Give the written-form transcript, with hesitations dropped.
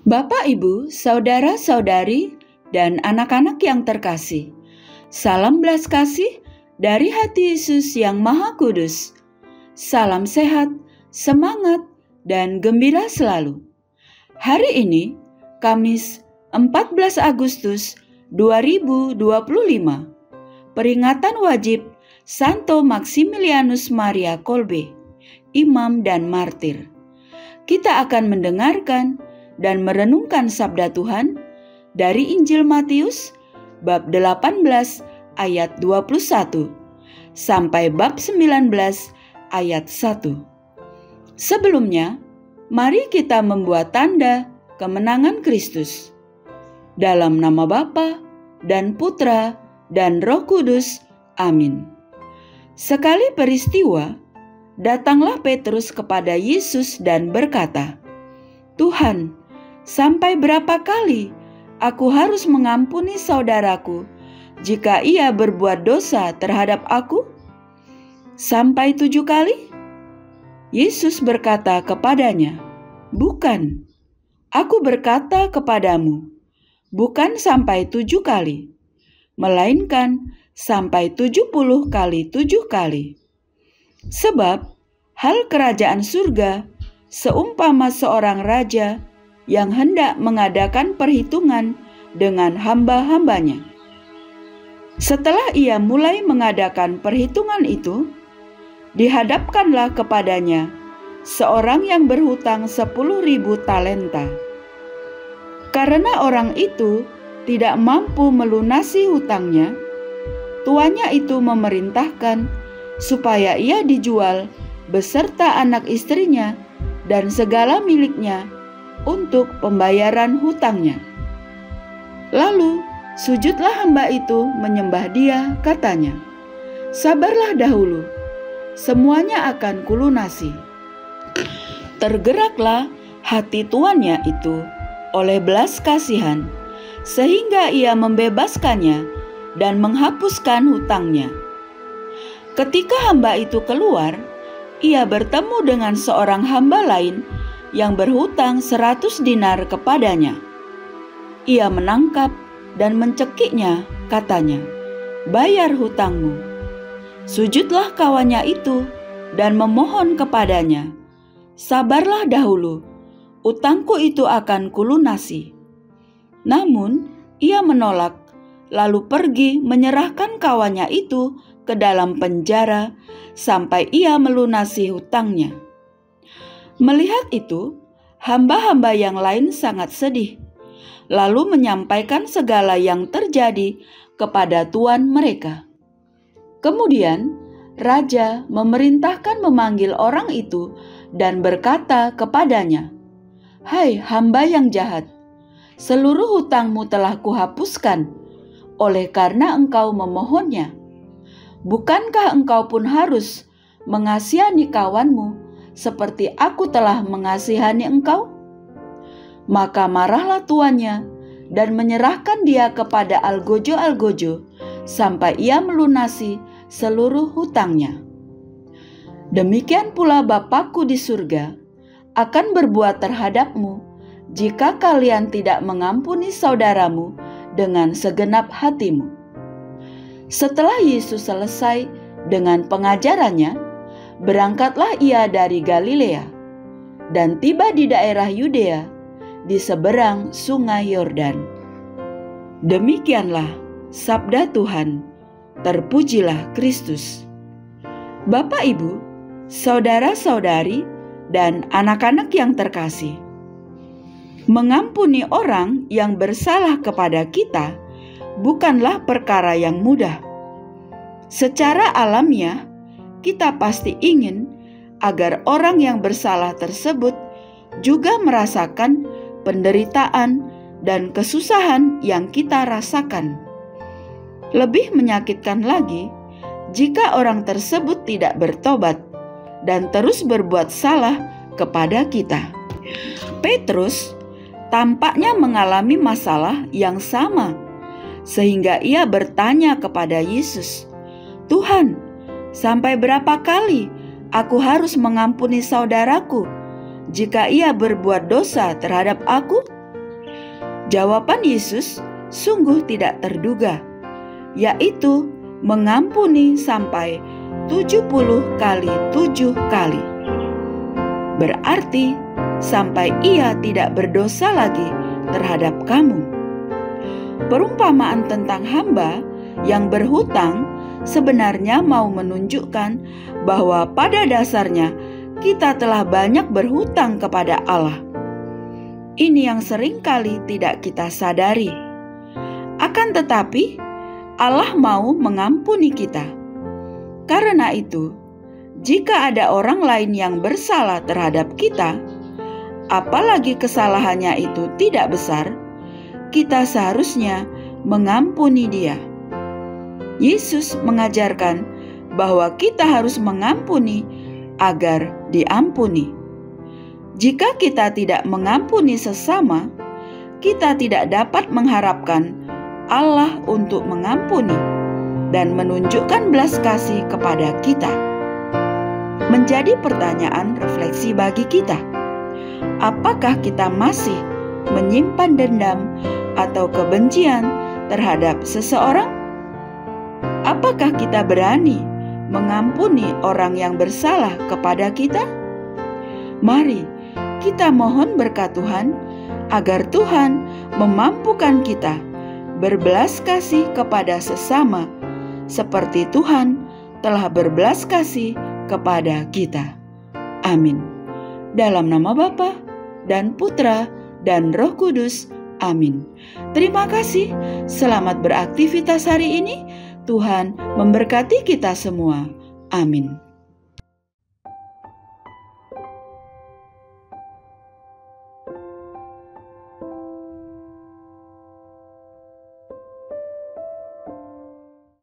Bapak, Ibu, saudara-saudari, dan anak-anak yang terkasih, salam belas kasih dari hati Yesus yang Maha Kudus. Salam sehat, semangat, dan gembira selalu. Hari ini, Kamis 14 Agustus 2025, peringatan wajib Santo Maximilianus Maria Kolbe, imam dan martir. Kita akan mendengarkan dan merenungkan sabda Tuhan dari Injil Matius bab 18 ayat 21 sampai bab 19 ayat 1. Sebelumnya, mari kita membuat tanda kemenangan Kristus. Dalam nama Bapa dan Putra dan Roh Kudus. Amin. Sekali peristiwa, datanglah Petrus kepada Yesus dan berkata, "Tuhan, sampai berapa kali aku harus mengampuni saudaraku jika ia berbuat dosa terhadap aku? Sampai 7 kali?" Yesus berkata kepadanya, "Bukan, aku berkata kepadamu, bukan sampai 7 kali, melainkan sampai 70 kali 7 kali. Sebab hal kerajaan surga seumpama seorang raja yang hendak mengadakan perhitungan dengan hamba-hambanya. Setelah ia mulai mengadakan perhitungan itu, dihadapkanlah kepadanya seorang yang berhutang 10.000 talenta. Karena orang itu tidak mampu melunasi hutangnya, tuannya itu memerintahkan supaya ia dijual beserta anak istrinya dan segala miliknya untuk pembayaran hutangnya. Lalu sujudlah hamba itu menyembah dia, katanya, 'Sabarlah dahulu, semuanya akan kulunasi.' Tergeraklah hati tuannya itu oleh belas kasihan, sehingga ia membebaskannya dan menghapuskan hutangnya. Ketika hamba itu keluar, ia bertemu dengan seorang hamba lain yang berhutang 100 dinar kepadanya. Ia menangkap dan mencekiknya, katanya, 'Bayar hutangmu.' Sujudlah kawannya itu dan memohon kepadanya, 'Sabarlah dahulu, utangku itu akan kulunasi.' Namun ia menolak, lalu pergi menyerahkan kawannya itu ke dalam penjara sampai ia melunasi hutangnya. Melihat itu, hamba-hamba yang lain sangat sedih, lalu menyampaikan segala yang terjadi kepada tuan mereka. Kemudian raja memerintahkan memanggil orang itu dan berkata kepadanya, 'Hai hamba yang jahat, seluruh hutangmu telah kuhapuskan oleh karena engkau memohonnya. Bukankah engkau pun harus mengasihani kawanmu seperti aku telah mengasihani engkau?' Maka marahlah tuannya dan menyerahkan dia kepada algojo-algojo sampai ia melunasi seluruh hutangnya. Demikian pula Bapakku di surga akan berbuat terhadapmu jika kalian tidak mengampuni saudaramu dengan segenap hatimu." Setelah Yesus selesai dengan pengajarannya, berangkatlah ia dari Galilea dan tiba di daerah Yudea di seberang sungai Yordan. Demikianlah sabda Tuhan. Terpujilah Kristus. Bapak, Ibu, saudara-saudari, dan anak-anak yang terkasih, mengampuni orang yang bersalah kepada kita bukanlah perkara yang mudah. Secara alamiah, kita pasti ingin agar orang yang bersalah tersebut juga merasakan penderitaan dan kesusahan yang kita rasakan. Lebih menyakitkan lagi jika orang tersebut tidak bertobat dan terus berbuat salah kepada kita. Petrus tampaknya mengalami masalah yang sama, sehingga ia bertanya kepada Yesus, "Tuhan, sampai berapa kali aku harus mengampuni saudaraku jika ia berbuat dosa terhadap aku?" Jawaban Yesus sungguh tidak terduga, yaitu mengampuni sampai 70 kali 7 kali. Berarti sampai ia tidak berdosa lagi terhadap kamu. Perumpamaan tentang hamba yang berhutang sebenarnya mau menunjukkan bahwa pada dasarnya kita telah banyak berhutang kepada Allah. Ini yang seringkali tidak kita sadari. Akan tetapi, Allah mau mengampuni kita. Karena itu, jika ada orang lain yang bersalah terhadap kita, apalagi kesalahannya itu tidak besar, kita seharusnya mengampuni dia. Yesus mengajarkan bahwa kita harus mengampuni agar diampuni. Jika kita tidak mengampuni sesama, kita tidak dapat mengharapkan Allah untuk mengampuni dan menunjukkan belas kasih kepada kita. Menjadi pertanyaan refleksi bagi kita. Apakah kita masih menyimpan dendam atau kebencian terhadap seseorang? Apakah kita berani mengampuni orang yang bersalah kepada kita? Mari kita mohon berkat Tuhan agar Tuhan memampukan kita berbelas kasih kepada sesama seperti Tuhan telah berbelas kasih kepada kita. Amin. Dalam nama Bapa dan Putra dan Roh Kudus. Amin. Terima kasih. Selamat beraktivitas hari ini. Tuhan memberkati kita semua. Amin.